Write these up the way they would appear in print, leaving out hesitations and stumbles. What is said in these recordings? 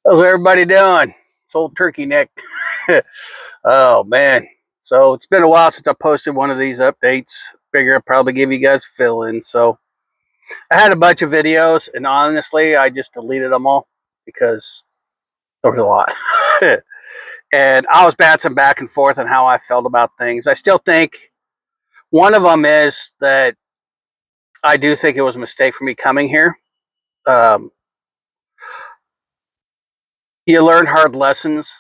How's everybody doing? It's old Turkey Neck. Oh man. So it's been a while since I posted one of these updates. Figure I'd probably give you guys a fill in. So I had a bunch of videos, and honestly, I just deleted them all because there was a lot. And I was bouncing back and forth on how I felt about things. I still think one of them is that I do think it was a mistake for me coming here. Um, you learn hard lessons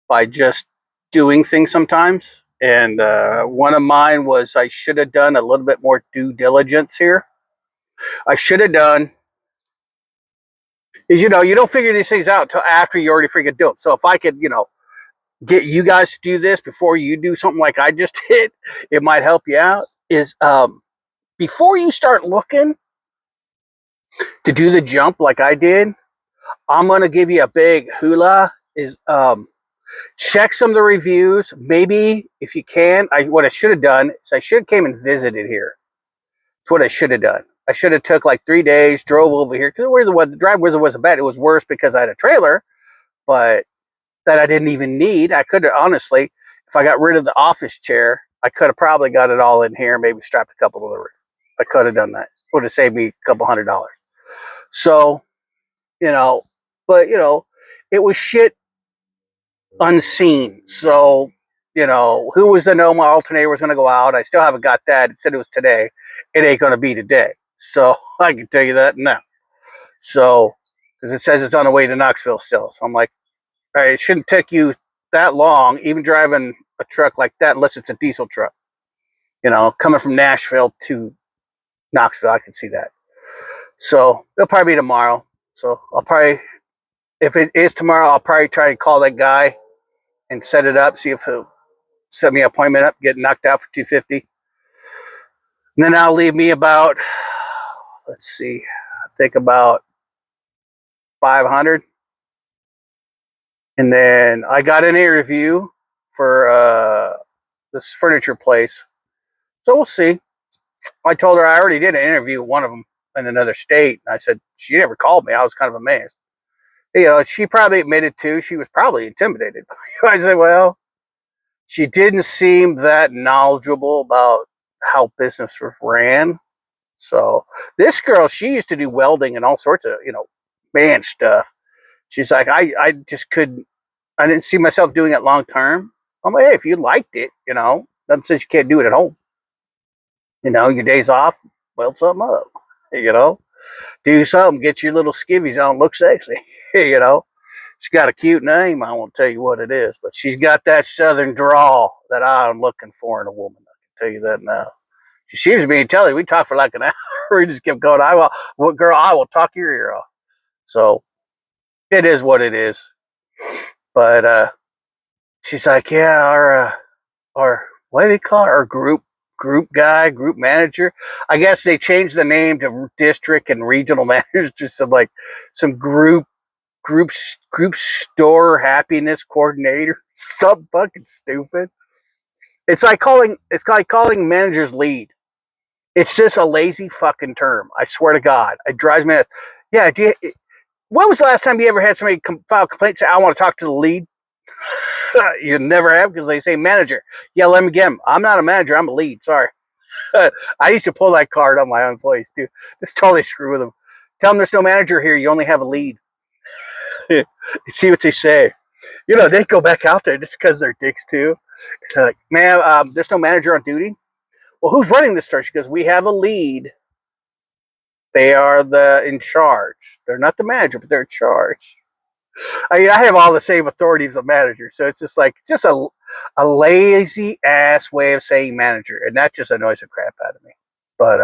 by just doing things sometimes. And one of mine was I should have done a little bit more due diligence here. I should have done is you don't figure these things out until after you already freaking do them. So if I could get you guys to do this before you do something like I just did, it might help you out. Is before you start looking to do the jump like I did, I'm gonna give you a big hula. Is check some of the reviews. Maybe if you can, what I should have done is I should have came and visited here. That's what I should have done. I should have took like 3 days, drove over here because the drive wasn't bad. It was worse because I had a trailer, but that I didn't even need. I could have honestly, if I got rid of the office chair, I could have probably got it all in here. Maybe strapped a couple to the roof. I could have done that. Would have saved me a couple $100. So you know, but it was shit unseen. So, who was to know my alternator was going to go out? I still haven't got that. It said it was today. It ain't going to be today. So I can tell you that now. So, because it says it's on the way to Knoxville still. So I'm like, all right, it shouldn't take you that long, even driving a truck like that, unless it's a diesel truck. Coming from Nashville to Knoxville, I can see that. So it'll probably be tomorrow. So I'll probably, if it is tomorrow, I'll probably try to call that guy and set it up, see if he'll set me an appointment up, get knocked out for 250. And then that'll leave me about, let's see, I think about 500. And then I got an interview for this furniture place. So we'll see. I told her I already did an interview with one of them in another state. And I said, she never called me. I was kind of amazed. She probably admitted too, she was probably intimidated. I said, well, she didn't seem that knowledgeable about how businesses ran. So this girl, she used to do welding and all sorts of, man stuff. She's like, I just couldn't, I didn't see myself doing it long term. I'm like, hey, if you liked it, nothing says you can't do it at home. Your days off, weld something up, do something, get your little skivvies on, look sexy, you know. She's got a cute name. I won't tell you what it is, but she's got that southern drawl that I'm looking for in a woman. I can tell you that now. She seems to be intelligent. We talked for like an hour. We just kept going. Girl, I will talk your ear off. So it is what it is. But she's like, yeah, our what do they call it? Our group guy, group manager. I guess they changed the name to district and regional managers, just some group store happiness coordinator. Something fucking stupid. It's like calling managers lead. It's just a lazy fucking term. I swear to God, it drives me nuts. Yeah. When was the last time you ever had somebody file a complaint and say, "I want to talk to the lead"? You never have because they say manager. Yeah, let me get him. I'm not a manager. I'm a lead. Sorry. I used to pull that card on my employees too. Just totally screw with them. Tell them there's no manager here. You only have a lead. See what they say. They go back out there just because they're dicks too. It's like, man, there's no manager on duty. Well, who's running this store? She goes, we have a lead. They are in charge. They're not the manager, but they're in charge. I mean, I have all the same authority as a manager, so it's just a lazy ass way of saying manager, and that just annoys the crap out of me. But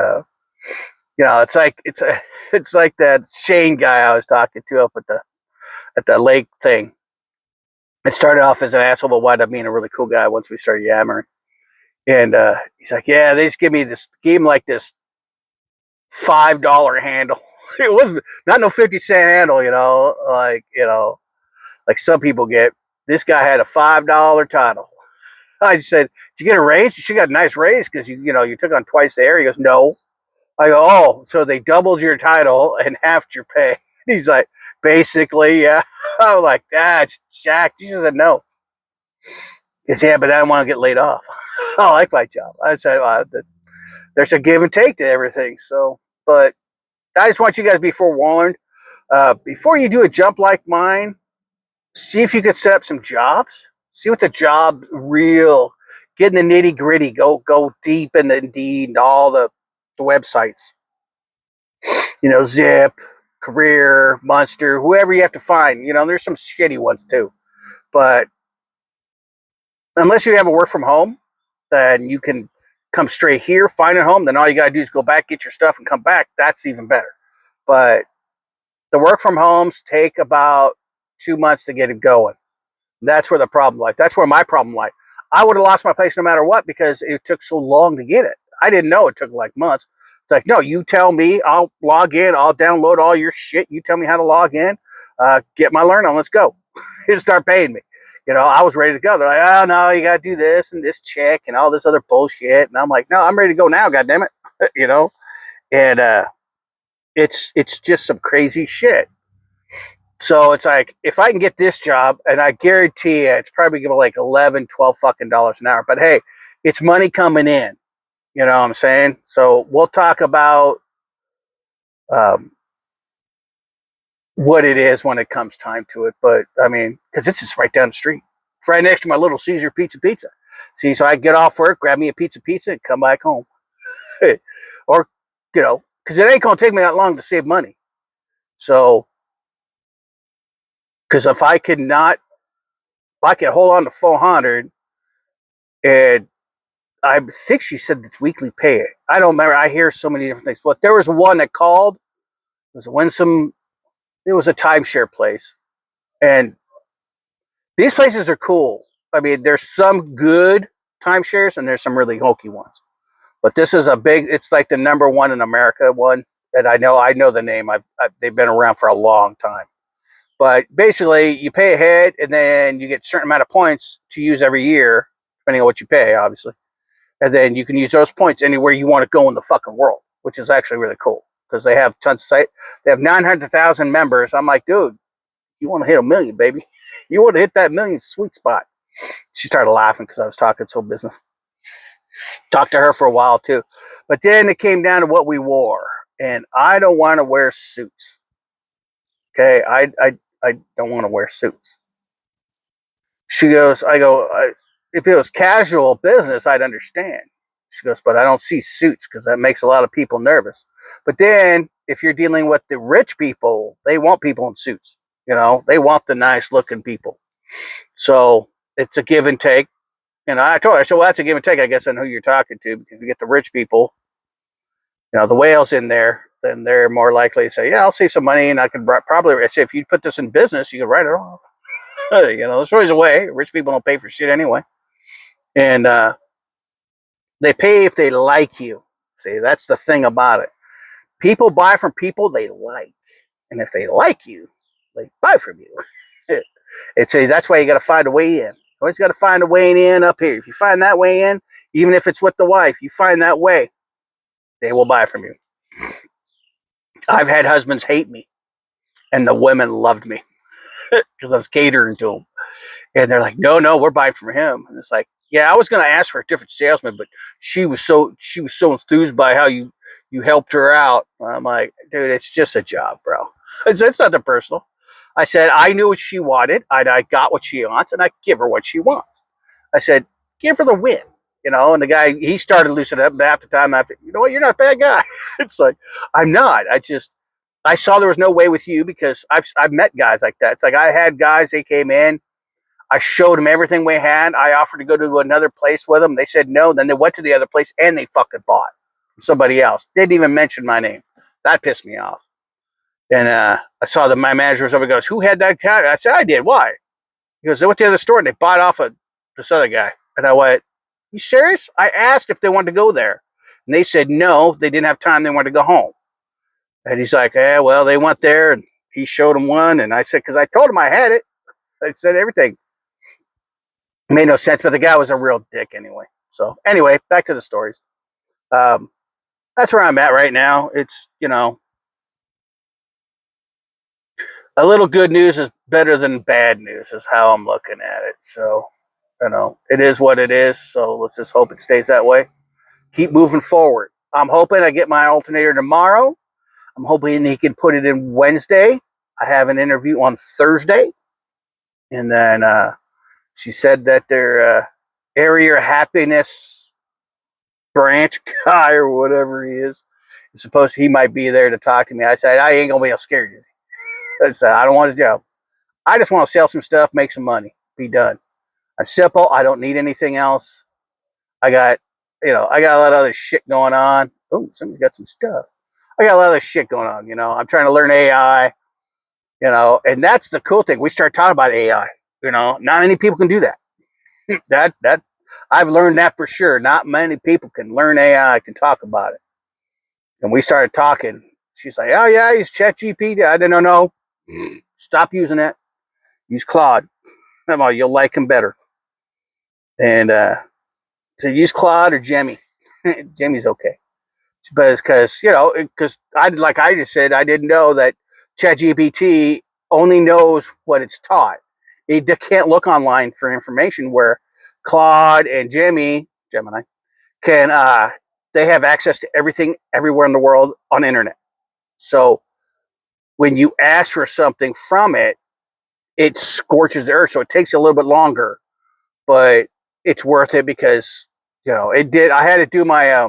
it's like that Shane guy I was talking to up at the lake thing. It started off as an asshole, but wound up being a really cool guy once we started yammering. And he's like, yeah, they just gave him like this $5 handle. It wasn't not no 50-cent handle, like some people get. This guy had a $5 title. I just said, did you get a raise? You should got a nice raise because you took on twice the area. He goes, no. I go, oh, so they doubled your title and halved your pay. He's like, basically, yeah. I'm like, it's Jack. She said no. Because, yeah, but I don't want to get laid off. I like my job. I said, there's a give and take to everything. So, but I just want you guys to be forewarned. Before you do a jump like mine, see if you could set up some jobs. See what the job real, get in the nitty gritty. Go deep in the Indeed and all the websites. Zip, Career, Monster, whoever you have to find. There's some shitty ones too. But unless you have a work from home, then you can come straight here, find a home. Then all you got to do is go back, get your stuff, and come back. That's even better. But the work from homes take about 2 months to get it going. That's where the problem lies. That's where my problem lies. I would have lost my place no matter what because it took so long to get it. I didn't know it took like months. It's like, no, you tell me, I'll log in, I'll download all your shit. You tell me how to log in, get my learn on, let's go. And start paying me. I was ready to go. They're like, oh, no, you got to do this and this check and all this other bullshit. And I'm like, no, I'm ready to go now, goddammit. And it's just some crazy shit. So it's like, if I can get this job, and I guarantee you, it's probably going to be like 11, 12 fucking dollars an hour. But hey, it's money coming in. You know what I'm saying? So we'll talk about what it is when it comes time to it. But I mean, because it's just right down the street. It's right next to my Little Caesar Pizza. See, so I get off work, grab me a pizza, and come back home. Or, because it ain't going to take me that long to save money. So, because if I could hold on to 400, and I think she said it's weekly pay. I don't remember. I hear so many different things. But there was one that called. It was a timeshare place. And these places are cool. I mean, there's some good timeshares and there's some really hokey ones. But this is it's like the number one in America one. And I know the name. They've been around for a long time. But basically, you pay ahead, and then you get a certain amount of points to use every year, depending on what you pay, obviously. And then you can use those points anywhere you want to go in the fucking world, which is actually really cool because they have tons of sites. They have 900,000 members. I'm like, dude, you want to hit 1 million, baby. You want to hit that million sweet spot. She started laughing because I was talking so business. Talked to her for a while too. But then it came down to what we wore. And I don't want to wear suits. Okay, I don't want to wear suits. She goes, if it was casual business, I'd understand. She goes, but I don't see suits because that makes a lot of people nervous. But then if you're dealing with the rich people, they want people in suits. They want the nice looking people. So it's a give and take. And I told her, well, that's a give and take. I guess I know who you're talking to because if you get the rich people, the whales in there, then they're more likely to say, yeah, I'll save some money and I could probably say, if you put this in business, you can write it off. There's always a way. Rich people don't pay for shit anyway. And they pay if they like you. See, that's the thing about it. People buy from people they like. And if they like you, they buy from you. That's why you got to find a way in. Always got to find a way in up here. If you find that way in, even if it's with the wife, you find that way, they will buy from you. I've had husbands hate me, and the women loved me because I was catering to them. And they're like, no, we're buying from him. And it's like, yeah, I was going to ask for a different salesman, but she was so enthused by how you helped her out. I'm like, dude, it's just a job, bro. It's nothing personal. I said, I knew what she wanted. I got what she wants, and I give her what she wants. I said, give her the win. And the guy, he started loosening up. And half the time, I said, you know what, you're not a bad guy. It's like, I'm not. I saw there was no way with you because I've met guys like that. It's like I had guys, they came in. I showed them everything we had. I offered to go to another place with them. They said no. Then they went to the other place and they fucking bought somebody else. Didn't even mention my name. That pissed me off. And I saw that my manager was over. Goes, who had that guy? I said, I did. Why? He goes, they went to the other store and they bought off of this other guy. And I went, you serious? I asked if they wanted to go there. And they said no, they didn't have time. They wanted to go home. And he's like, well, they went there and he showed them one. And I said, because I told him I had it. I said everything. It made no sense, but the guy was a real dick anyway. So anyway, back to the stories. That's where I'm at right now. It's, A little good news is better than bad news, is how I'm looking at it. So, it is what it is. So let's just hope it stays that way. Keep moving forward. I'm hoping I get my alternator tomorrow. I'm hoping he can put it in Wednesday. I have an interview on Thursday. And then she said that their area happiness branch guy or whatever he is supposed he might be there to talk to me. I said, I ain't going to be scared. I said, I don't want his job. I just want to sell some stuff, make some money, be done. I'm simple. I don't need anything else. I got, I got a lot of other shit going on. Oh, somebody's got some stuff. I got a lot of other shit going on. I'm trying to learn AI, and that's the cool thing. We start talking about AI. Not many people can do that. that I've learned that for sure. Not many people can learn AI, can talk about it. And we started talking. She's like, "Oh yeah, I use ChatGPT." I didn't know. Stop using it. Use Claude. You'll like him better. And so use Claude or Jemmy. Jemmy's okay, but it's because like I just said, I didn't know that ChatGPT only knows what it's taught. It can't look online for information where Claude and Gemini, can they have access to everything everywhere in the world on the internet. So when you ask for something from it, it scorches the earth. So it takes a little bit longer, but it's worth it because it did. I had to do my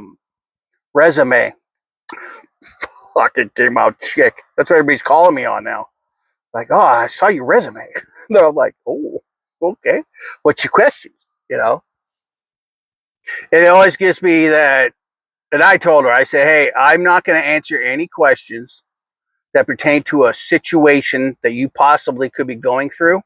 resume. Fucking came out chick. That's what everybody's calling me on now. Like, oh, I saw your resume. I'm like, oh, okay. What's your questions? And it always gives me that. And I told her, I said, hey, I'm not going to answer any questions that pertain to a situation that you possibly could be going through,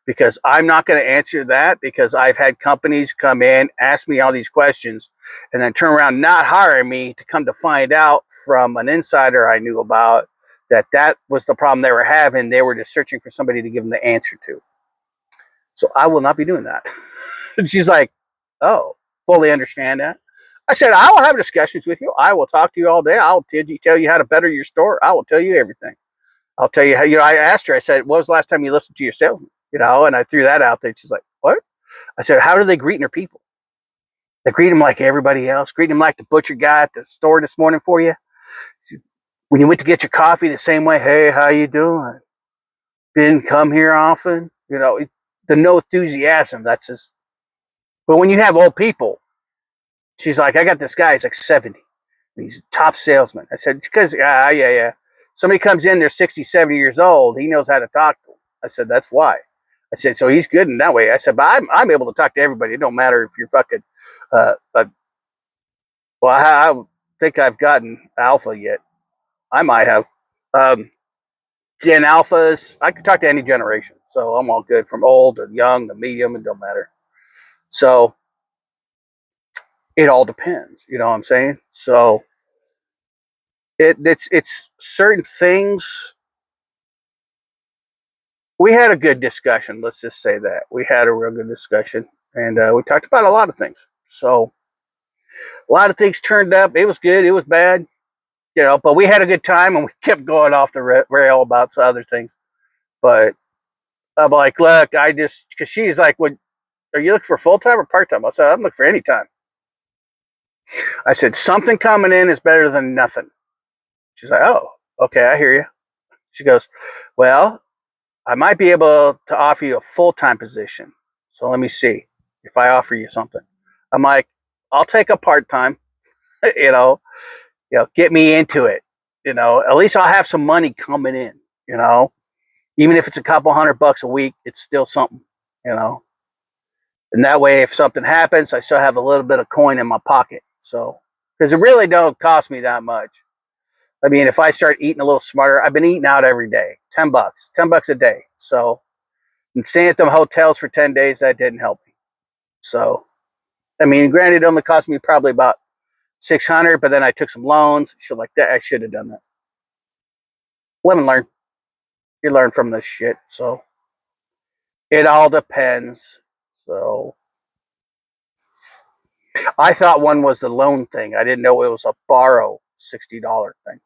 because I'm not going to answer that, because I've had companies come in, ask me all these questions, and then turn around not hiring me, to come to find out from an insider I knew about that was the problem they were having. They were just searching for somebody to give them the answer to. So I will not be doing that. And she's like, oh, fully understand that. I said, I will have discussions with you. I will talk to you all day. I'll tell you how to better your store. I will tell you everything. I'll tell you how, I asked her, I said, when was the last time you listened to your salesman? And I threw that out there. She's like, what? I said, how do they greet their people? They greet them like everybody else, greet them like the butcher guy at the store this morning for you. When you went to get your coffee, the same way, hey, how you doing? Didn't come here often? The no enthusiasm, that's just, but when you have old people, she's like, I got this guy, he's like 70. He's a top salesman. I said, because, yeah. Somebody comes in, they're 60, 70 years old. He knows how to talk to them. I said, that's why. I said, so he's good in that way. I said, but I'm able to talk to everybody. It don't matter if you're fucking, well, I don't think I've gotten alpha yet. I might have. Gen alphas, I can talk to any generation. So I'm all good, from old to young to medium. It don't matter. So it all depends. You know what I'm saying? So it's certain things. We had a good discussion. Let's just say that we had a real good discussion, and we talked about a lot of things. So a lot of things turned up. It was good. It was bad. But we had a good time, and we kept going off the rail about some other things. But I'm like, look, because she's like, "What are you looking for, full time or part time?" I said, I'm looking for any time. I said, something coming in is better than nothing. She's like, oh, okay, I hear you. She goes, well, I might be able to offer you a full time position. So let me see if I offer you something. I'm like, I'll take a part time. you know, get me into it. At least I'll have some money coming in. Even if it's a couple $100 a week, it's still something. You know, and that way, if something happens, I still have a little bit of coin in my pocket. So, because it really don't cost me that much. I mean, if I start eating a little smarter, I've been eating out every day, $10 a day. So, and staying at them hotels for 10 days, that didn't help me. So, I mean, granted, it only cost me probably about 600, but then I took some loans, shit like that. I should have done that. Live and learn. You learn from this shit. So, it all depends. So, I thought one was the loan thing. I didn't know it was a borrow $60 thing.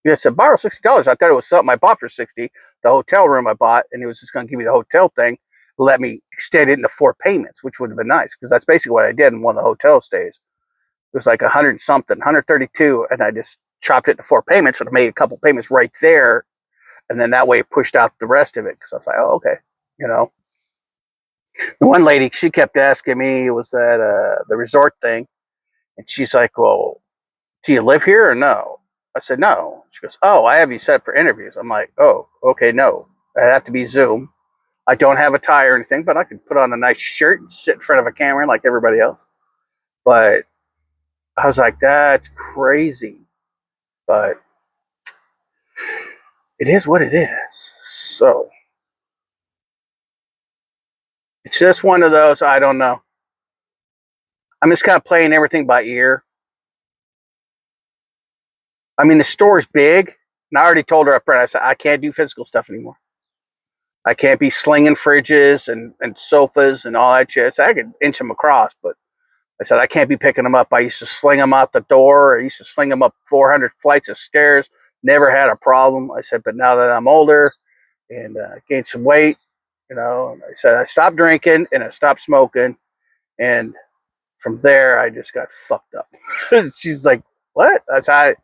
I said, borrow $60. I thought it was something I bought for 60. The hotel room I bought, and it was just going to give me the hotel thing, let me extend it into 4 payments, which would have been nice because that's basically what I did in one of the hotel stays. It was like 100 something, 132, and I just chopped it into 4 payments and I made a couple payments right there, and then that way it pushed out the rest of it because I was like, oh, okay, you know. The one lady, she kept asking me, it was that the resort thing, and she's like, well, do you live here or no? I said, no. She goes, oh, I have you set up for interviews. I'm like, oh, okay, no. It'd have to be Zoom. I don't have a tie or anything, but I could put on a nice shirt and sit in front of a camera like everybody else. But I was like, that's crazy. But it is what it is. So it's just one of those, I don't know. I'm just kind of playing everything by ear. I mean, the store's big, and I already told her up front, I said, I can't do physical stuff anymore. I can't be slinging fridges and sofas and all that shit. So I could inch them across, but I said, I can't be picking them up. I used to sling them out the door. I used to sling them up 400 flights of stairs. Never had a problem. I said, but now that I'm older and gained some weight, you know, I said, I stopped drinking and I stopped smoking. And from there, I just got fucked up. She's like, what? That's how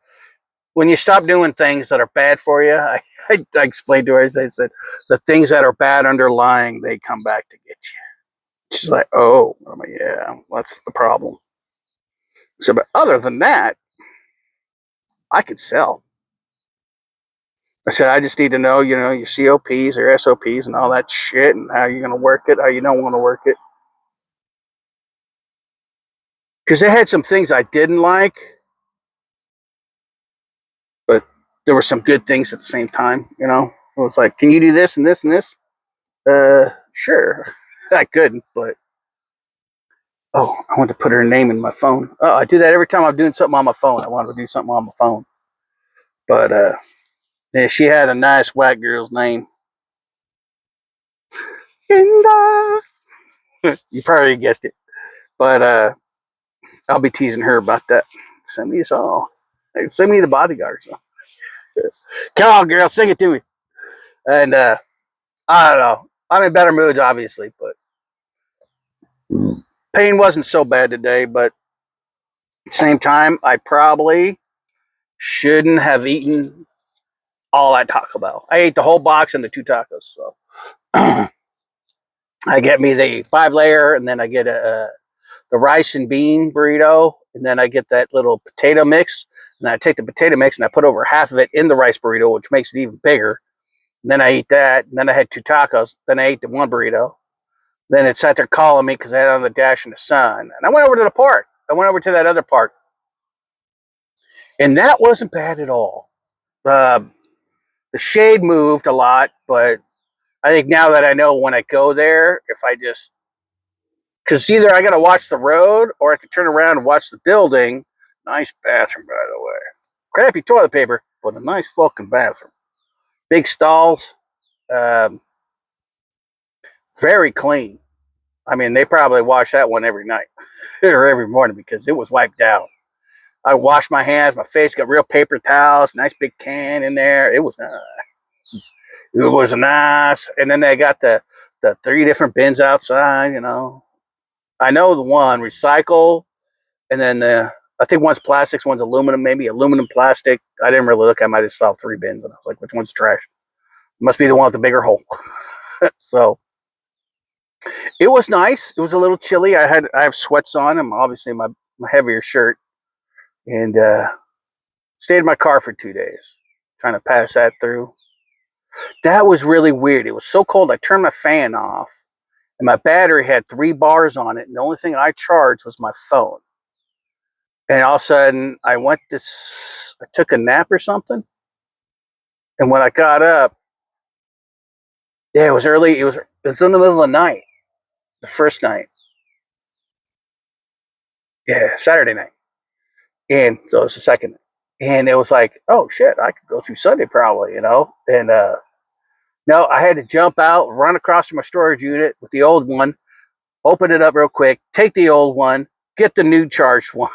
when you stop doing things that are bad for you, I explained to her, I said, the things that are bad underlying, they come back to get you. She's like, oh, I'm like, yeah, that's the problem. So, but other than that, I could sell. I said, I just need to know, you know, your COPs or SOPs and all that shit and how you're going to work it, how you don't want to work it. Because they had some things I didn't like, but there were some good things at the same time, you know. It was like, can you do this and this and this? Sure. I couldn't, but oh, I want to put her name in my phone. Oh, I do that every time I'm doing something on my phone. I want to do something on my phone. But yeah, she had a nice white girl's name. Linda. You probably guessed it. But I'll be teasing her about that. Send me a song. Send me the bodyguard song. Come on, girl, sing it to me. And I don't know. I'm in better moods, obviously, but pain wasn't so bad today. But at the same time, I probably shouldn't have eaten all that Taco Bell. I ate the whole box and the 2 tacos. So I get me the 5-layer, and then I get the rice and bean burrito, and then I get that little potato mix, and I take the potato mix and I put over half of it in the rice burrito, which makes it even bigger. And then I eat that, and then I had 2 tacos. Then I ate the 1 burrito. Then it sat there calling me because I had on the dash in the sun. And I went over to the park. I went over to that other park, and that wasn't bad at all. The shade moved a lot, but I think now that I know when I go there, if I just because either I got to watch the road or I can turn around and watch the building. Nice bathroom, by the way. Crappy toilet paper, but a nice fucking bathroom. Big stalls, um, very clean. I mean, they probably wash that one every night or every morning because it was wiped down. I washed my hands, my face, got real paper towels, nice big can in there. It was nice. It was nice. And then they got the 3 different bins outside, you know. I know the one, recycle, and then I think one's plastics, one's aluminum, maybe aluminum plastic. I didn't really look. I might have saw 3 bins, and I was like, which one's trash? Must be the one with the bigger hole. So it was nice. It was a little chilly. I have sweats on. I'm obviously my heavier shirt, and stayed in my car for 2 days, trying to pass that through. That was really weird. It was so cold. I turned my fan off, and my battery had 3 bars on it, and the only thing I charged was my phone. And all of a sudden, I took a nap or something. And when I got up, yeah, it was early. It was in the middle of the night, the first night. Yeah, Saturday night. And so it's the second night. And it was like, oh shit, I could go through Sunday probably, you know? And no, I had to jump out, run across from my storage unit with the old one, open it up real quick, take the old one, get the new charged one.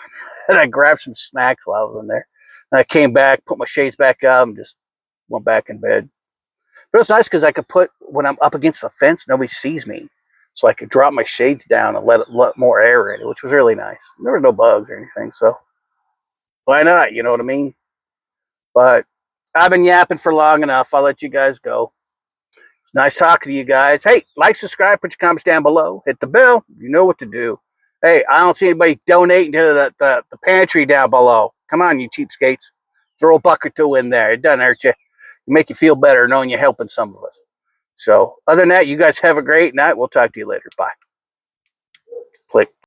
And I grabbed some snacks while I was in there. And I came back, put my shades back up, and just went back in bed. But it's nice because I could put, when I'm up against the fence, nobody sees me. So I could drop my shades down and let more air in, which was really nice. There were no bugs or anything, so why not? You know what I mean? But I've been yapping for long enough. I'll let you guys go. It's nice talking to you guys. Hey, like, subscribe, put your comments down below. Hit the bell. You know what to do. Hey, I don't see anybody donating to the pantry down below. Come on, you cheapskates. Throw a buck or two in there. It doesn't hurt you. It make you feel better knowing you're helping some of us. So other than that, you guys have a great night. We'll talk to you later. Bye. Click.